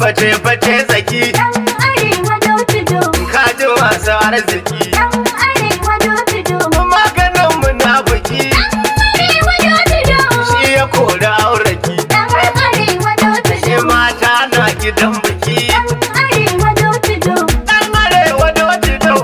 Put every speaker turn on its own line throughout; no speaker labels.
Face-face zaki
Dan Arewa do-to-do.
kaji masu arziki
Dan Arewa do-to-do.
maganin munafiki
Arewa do-to-do.
shi ya kori auraki
Dan Arewa
shi
do-to-do.
mata na gidan biki
Dan Arewa do-to-do.
dan arewa dojido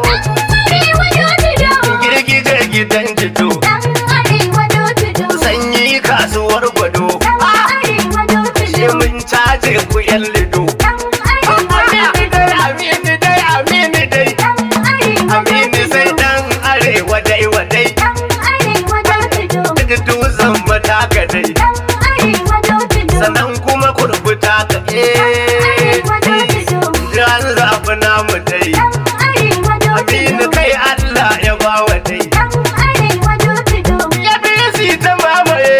Arewa do-to-do.
girgije gidan jido
Dan Arewa do-to-do.
sanyi kasuwar gwado
Dan Arewa
shi
do-to-do.
mun caje ku yan lido
Dan Arewa do-to-do.
amini dai amini dai
Dan Arewa
amini sai
do-to-do.
dan arewa dai wadai
Dan Arewa do-to-do.
dutsen mata ka dai
Dan Arewa do-to-do.
sannan kuma kurbuta ka
Arewa do-to-do.
ran zafi namu dai
Dan Arewa
amini
do-to-do.
kai Allah ya bawa dai
Dan Arewa do-to-do.
ya bi si ta mamaye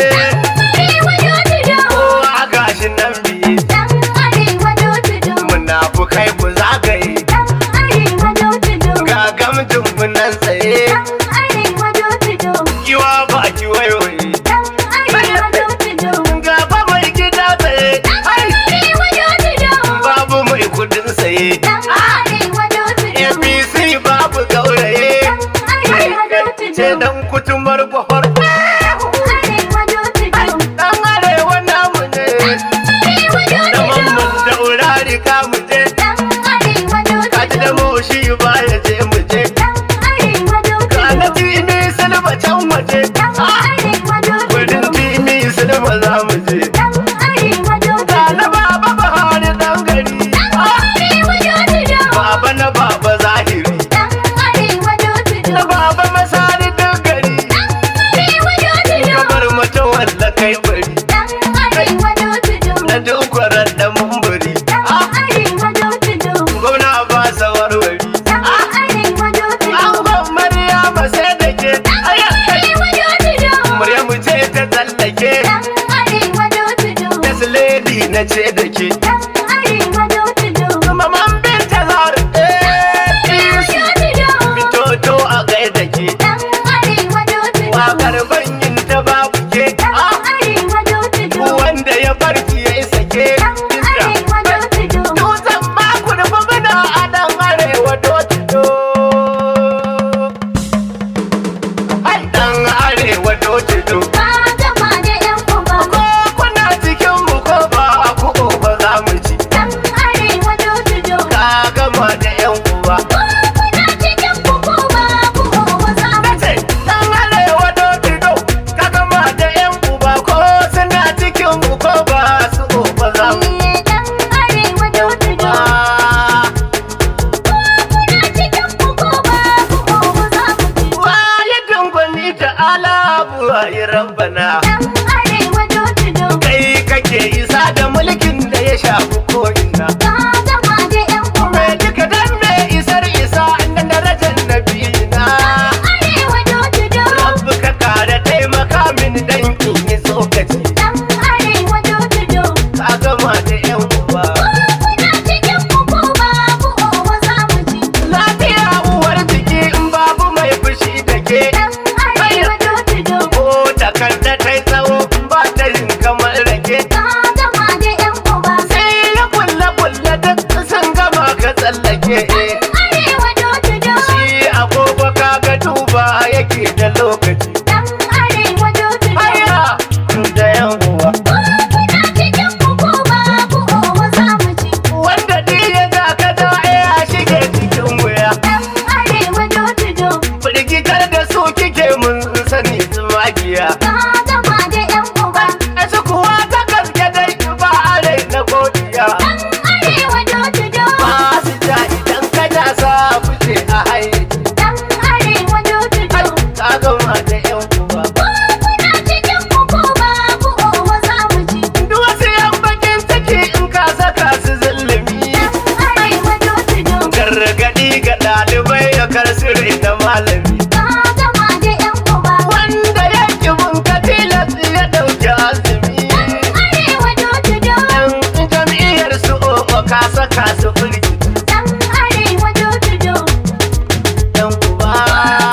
Arewa do-to-do.
kowa gashi nan biye
Dan Arewa do-to-do.
munafukai ku zagaye
Dan Arewa do-to-do.
ga gamjin nan tsaye
Dan Arewa do-to-do.
kiwa ba ki wayoyi
Dan Arewa do-to-do.
gaba mai gida tsaye ai
Arewa do-to-do.
babu mai kudin saye
Dan Arewa do-to-do.
APC babu gauraye
Dan Arewa do-to-do.
ce dan kutumar buhar
Arewa do-to-do.
dan arewa namu ne
Arewa
da
do-to-do.
mamman daurari ka mu je
Dan Arewa
kaji da
do-to-do.
moshi ba ya je mu je
Dan Arewa
ka na
do-to-do.
tini silba can waje
Dan Arewa
gudun
do-to-do.
tini silba za mu je
Dan Arewa
ka
do-to-do.
na baba bahari dan gari
Arewa do-to-do.
baba na baba zahiri
Dan Arewa do-to-do.
na baba masari dan gari
Arewa do-to-do.
kamar mata walla kai bari
Dan Arewa do-to-do.
na dukwarar da mumburi
Dan Arewa do-to-do.
gwamna ba sawarwari
Dan Arewa do-to-do.
angon maryama sai da ke
Arewa do-to-do.
maryamu ce ta tsallake
Dan Arewa do-to-do.
yes lady na ce da ke
Dan Arewa do-to-do.
maman binta zahar
Arewa do-to-do.
fitoto a gaida ke
Dan Arewa do-to-do.
wakar banyin ta babu ke
Dan Arewa do-to-do.
wanda ya barki ya isa ke
Dan Arewa do-to-do.
dutsen baku da babana a dan arewa dotido ai dan arewa dotido
Ka gama da 'yan uba.
ko kuna cikin mu ko ba ku ba za mu ci
Dan Arewa do-to-do.
ka gama da yan uwa
Kuna cikin kuku babu owa za mu
nace dan arewa dotido ka gama da yan uba ko suna cikin mu ko ba su ba za mu ci
Dan Arewa do-to-do.
Ah,
Kuna cikin kuku babu owa za mu ci.
waye dungwani ta alabu ayi rabbana
Dan Arewa do-to-do.
kai kake isa da mulkin da ya shafi ko'ina
Ka gama da 'yan uba.
mai duka dan mai isar isa na darajar nabiyina
Arewa do-to-do.
rabu ka kara taimaka min dan in yi tsokaci
Dan Arewa do-to-do.
ka gama da yan uba
Kuna cikin kuku babu owa za mu ci.
lafiya uwar jiki in babu mai fushi da ke
Dan Arewa do-to-do.
ko takarda ta yi tsawo in ba ta yin kamar rake
Ka gama da 'yan uba.
sai ya kulle duk sun gama ka tsallake
Arewa do-to-do.
shi agogo kaga duba yake da lokaci
Dan Arewa do-to-do.
haya da yan uwa
Kuna cikin kuku babu owa za mu ci.
wanda duk ya ga ka da ya shige cikin wuya
Dan Arewa do-to-do.
firgitar da su kike mun sani magiya
Ka gama da 'yan uba.
su kuwa ta gaske dai ba are na godiya
Dan Arewa do-to-do.
ba su ja idan kana sa fice a haye
Dan Arewa do-to-do.
ka gama da yan uwa
Kuna cikin kuku babu owa za mu ci.
duk wasu yan bakin ciki in ka saka su zulumi
Dan Arewa do-to-do.
gargadi ga ɗalibai ya karsire da malami
Ka gama da 'yan uba.
wanda ya ki mun katilas ya ɗauki azumi
Arewa do-to-do.
yan jam'iyyar su o ka saka su firgi
Dan Arewa do-to-do.
yan uba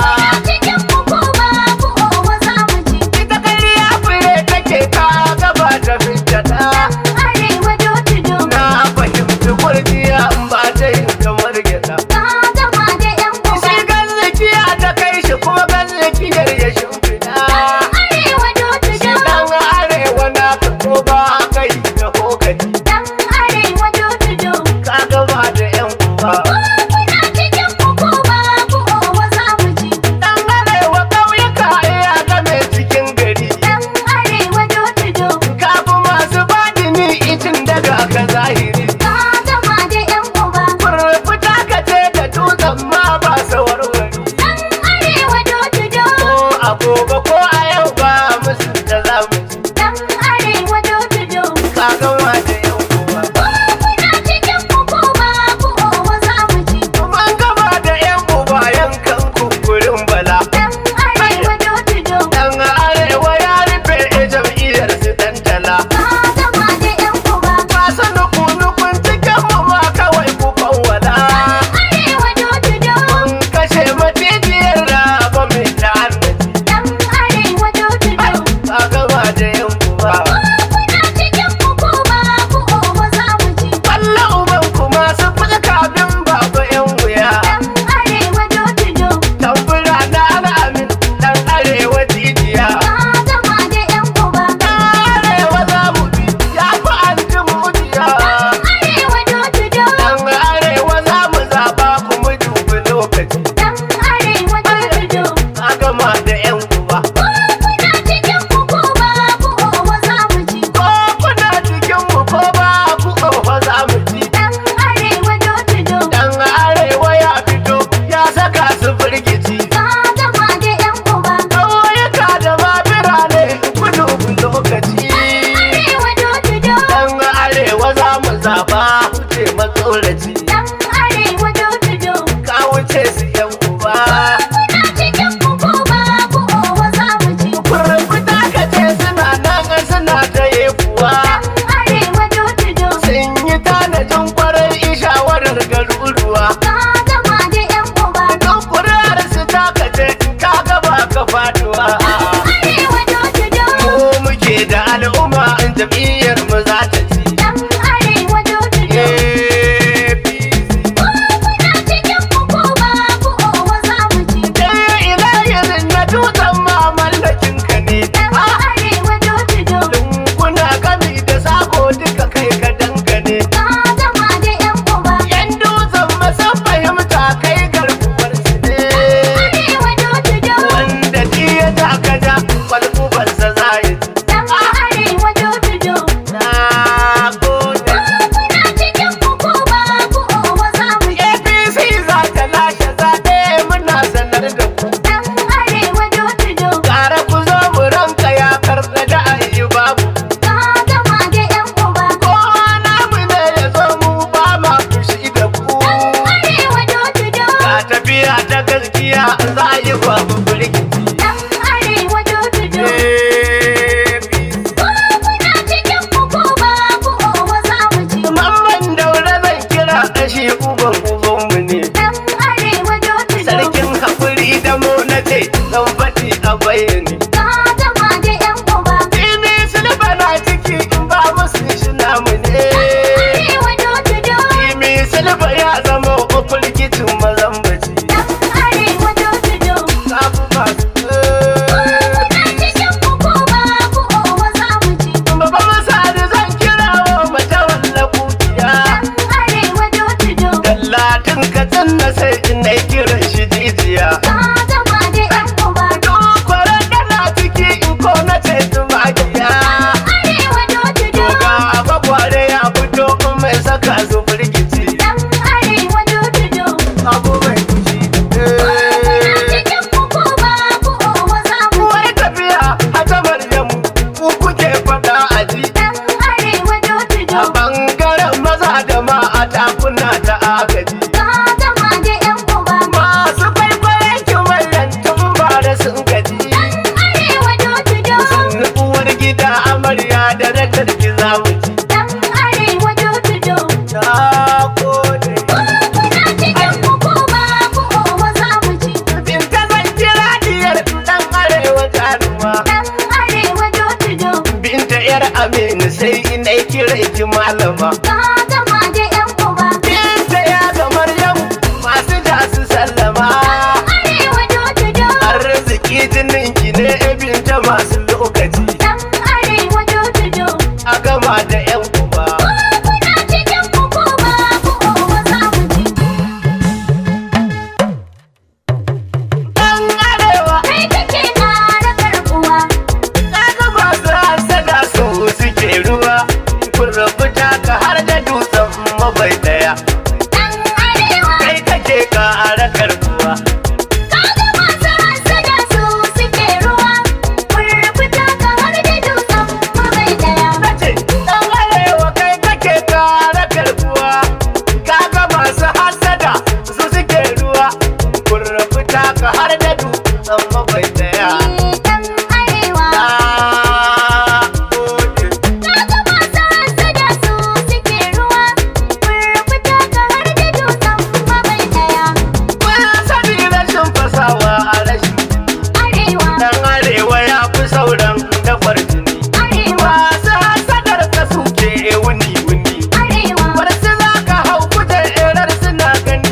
Kuna cikin kuku babu owa za mu ci.
ita kariya fure take ka gaba da fitata
Dan Arewa do-to-do.
na fahimci ne.
ka gama da yan uba.
Ini silba na ciki in ba musu shi namu ne.
Arewa do-to-do,
Ini silba ya zama ofirgicin mazan baci.
dan arewa do-to-do.
Kafu masu
Kuna cikin mu ko babu owa za mu ci.
Baba Masari zan kira wa mata walla kukiya.
Dan arewa do-to-do,
Dallatin katsin na sai in na kiran shi jijiya.
ka gama da yan uba.
Kwarar da na ciki in ko na ce tumakiya.
Arewa do-to-do,
Ga abakware ya fito in mai saka su firgici.
dan arewa do-to-do.
Abu mai kushi.
Kuna cikin mu ko babu owa za mu ci.
Wai tafiya hata Maryamu ku kuke faɗa a ji.
Dan arewa do-to-do,
A ɓangaren maza da mata kuna ta agaji.
ka gama da yan uba.
Masu kwaikwayon kimanin tun ba da sun gaji.
Arewa do-to-do,
Sannu uwar gida amarya da rakar ki za mu ci.
dan arewa do-to-do.
Na gode.
Kuna cikin mu ko babu owa za mu ci.
Binta zan kira diyar ɗan arewa jaruma.
Dan arewa do-to-do,
Binta yar Aminu sai ina kira ki malama.
ka gama da yan uba.
Binta ya ga Maryam masu da su sallama.
Arewa do-to-do,
Arziki jinin ki ne binta masu lokaci.
dan arewa do-to-do.
A gama da yan uba.
Kuna cikin mu ko babu owa za mu ci.
Ɗan arewa
Kai kake ƙara karɓuwa.
kaga masu hasada su suke ruwa. Kun rubuta ka har da dutsen mabai daya.
Dan arewa,
Kai kake ƙara karbuwa.
kaga masu hassada su suke ruwa. Furfuta ka har da dutsen mabai daya.
Nace ɗan arewa kai kake ƙara karbuwa. Kaga masu hasada su suke ruwa. Kun rubuta ka har da dutsen mabai daya.
Dan arewa,
Na gode.
kaga masu hassada su suke ruwa. Furfuta ka har da dutsen mabai daya.
Kun sani rashin fasawa a rashin
Arewa,
ɗan arewa ya fi sauran dafar jini.
arewa,
Masu hasadar ka suke wuni-wuni.
arewa,
Wasu za ka hau kujerar suna gani.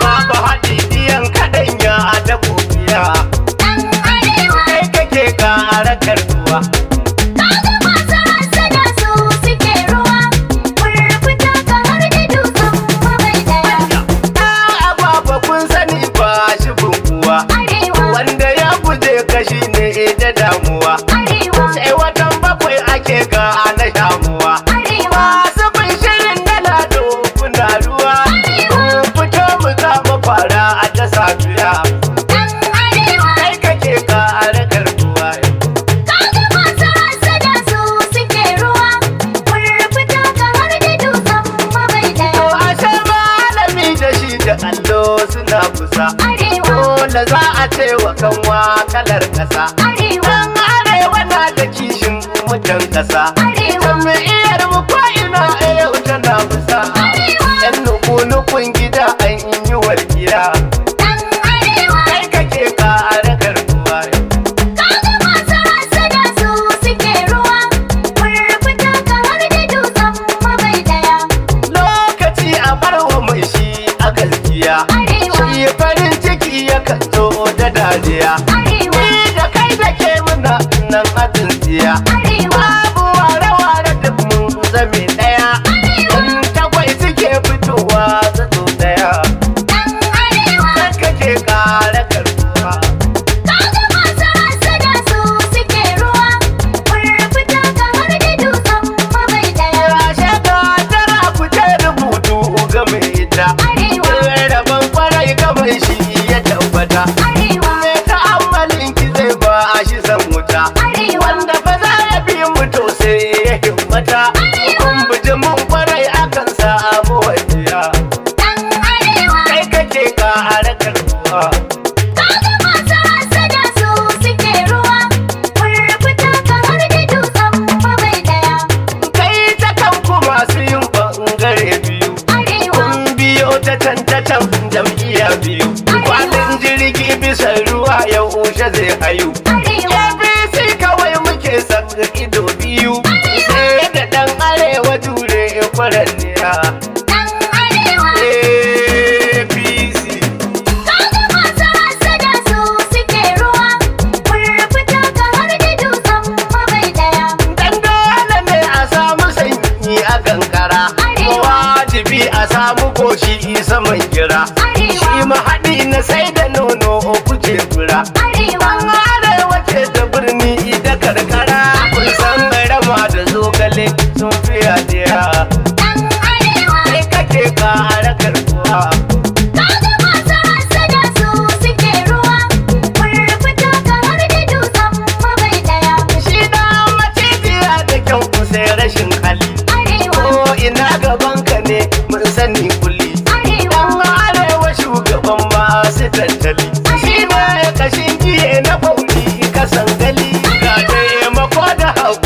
Babu haɗi biyan kaɗan ya da kofiya.
dan arewa.
Kai kake ƙara karbuwa.
Kaga masu hassada su suke ruwa. Furfuta ka har da dutsen mabai daya.
Ababa kun sani ba shi bunkuwa.
Arewa,
Wanda ya guje kashi ne da damuwa.
arewa,
Sai watan bakwai ake ga na shamuwa.
arewa.
Masu bin shirin na lado kuna ruwa. Fito mu kama fara a ta safiya.
Dan arewa,
Kai kake ƙara karbuwa.
kaga masu hassada su suke ruwa. Furfuta ka har da dutsen mabai
To
daya.
ashe malami da shi da allo suna kusa.
Arewa,
Dole za a ce wa kanwa kalar ƙasa.
arewa,
Dan arewa na da kishin mutan ƙasa.
arewa,
Jami'iyar mu ko ina a yau tana kusa.
arewa.
Yan nuku-nukun gida an yi walƙiya.
Dan arewa,
Kai kake ƙara karbuwa.
kaga masu hassada su suke ruwa. Furfuta ka har da dutsen mabai daya.
Lokaci a barwa mai shi a gaskiya.
Arewa,
Shi farin ciki yakan zo da dariya.
arewa,
Ni da kai da ke muna nan a tsintsiya.
arewa,
Babu ware-ware duk mun zame ɗaya. In tagwai suke fitowa zato ɗaya.
dan arewa.
Kai kake ƙara karbuwa.
Kaga masu hassada su suke ruwa. Furfuta ka har da dutsen mabai daya.
Rashe ka tara ku ce rubutu ga mai ita.
Arewa,
Rabon kwarai ga mai shi ya tabbata.
arewa,
Me ta amma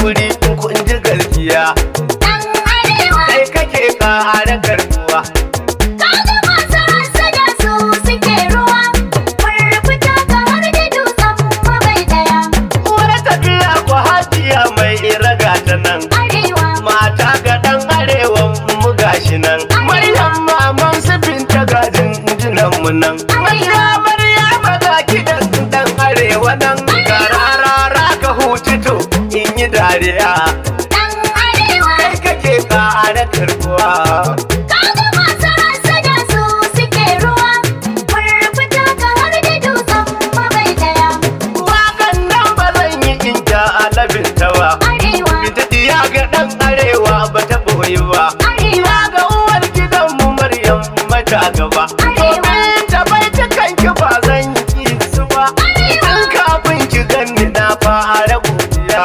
haƙuri kun ji gaskiya.
ɗan arewa.
Kai kake ƙara garkuwa.
Kaga masu hassada su suke ruwa, furfuta kamar da dutsen mabai ɗaya.
Wani tafiya ku hajiya mai raga ta nan.
Arewa,
Mata ga ɗan arewa mu gashi nan. Maryam maman su binta gajin jinan mu nan. Maryama ga kiɗan ɗan arewa nan. Ga rarara ka hutu to in yi dariya.
ɗan arewa.
Kai kake ƙara karbuwa.
Kaga masu hassada su suke ruwa, furfuta kamar da dutsen mabai ɗaya.
Waƙan nan ba zan yi in ja alabinta ba.
Arewa,
Binta diya ga ɗan arewa ba ta ɓoye ba.
arewa,
Ga uwar gidanmu Maryam mata gaba. Domin ta bai ta kanki ba zan yi su ba. Tun kafin ki ganni na fara godiya.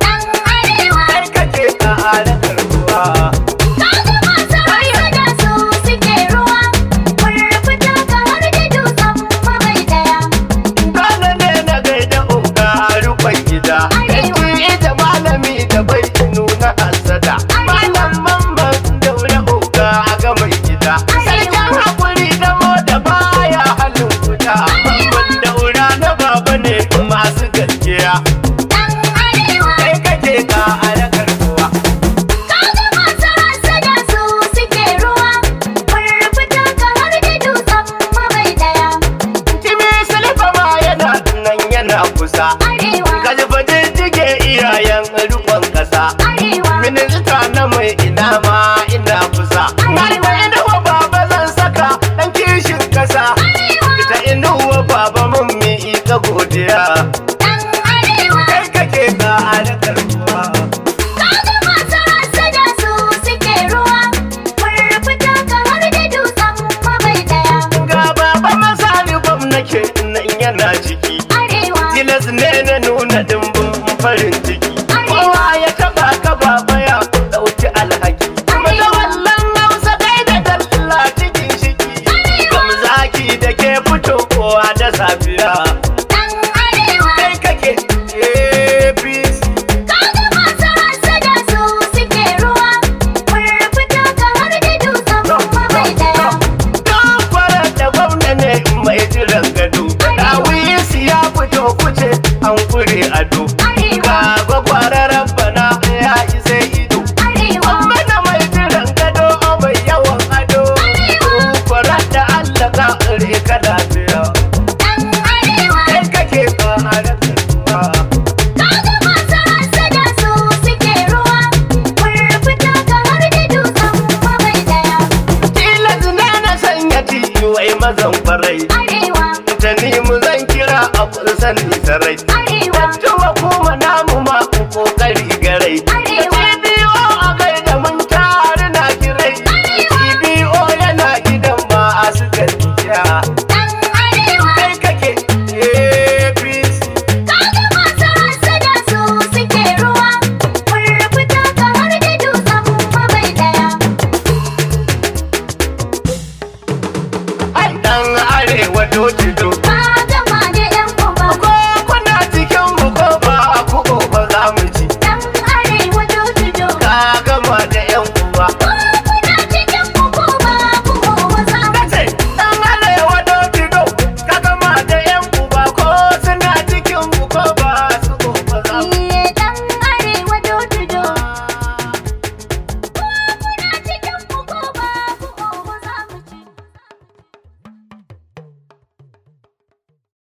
ɗan arewa.
Kai kake ƙara karbuwa.
Kaga masu hassada su suke ruwa, furfuta kamar da dutsen mabai ɗaya.
Gane ne na gaida oga rufan gida.
Arewa.
Ita malami da bai nuna hasada. Malam mamman daure oga ga mai gida. Sarkin haƙuri da mota baya halin wuta. Mamman daura na baba ne masu gaskiya.
ɗan arewa.
Kai kake ƙara karbuwa.
Kaga masu hassada su suke ruwa, furfuta kamar da dutsen mabai ɗaya.
Kimi Silfa ma yana nan yana kusa.
Arewa,
Kaji fa jijjige iyayen rufan ƙasa.
arewa,
Minista na mai ina ma ina kusa. Malama inuwa baba zan saka ɗan kishin ƙasa. Ita inuwa baba mun mi ita godiya.
ɗan arewa.
Kai kake ƙara karbuwa.
Kaga masu hassada su suke ruwa, furfuta kamar da dutsen mabai ɗaya.
Ga baba masani gwamnake nan yana ciki.
Arewa,
Tilas ne na nuna dimbin farin ciki.
Arewa.
Kowa ya taɓa ka baba ya ɗauki alhaki. Maza wallan hausa kai da dalla cikin shiki. Gamzaki da ke fitowa da safiya.
ɗan arewa.
Kai kake APC.
Kaga masu hassada su suke ruwa, furfuta kamar da dutsen mabai ɗaya.
Gafarar da gwamna ne mai jiran gado. Dawisi ya fito kuce an kure ado.
Arewa,
Ga gwagwararan bana ya isa ido.
arewa,
Mana mai jiran gado mai yawan ado. Kwarar da Allah ka tsare ka lafiya.
ɗan arewa.
Kai kake ƙara karbuwa.
Kaga masu hassada su suke ruwa, furfuta kamar da dutsen mabai ɗaya.
Tilas ne na sanya tiwai mazan kwarai.
Arewa,
Ta nemi zan kira a kun sani sarai.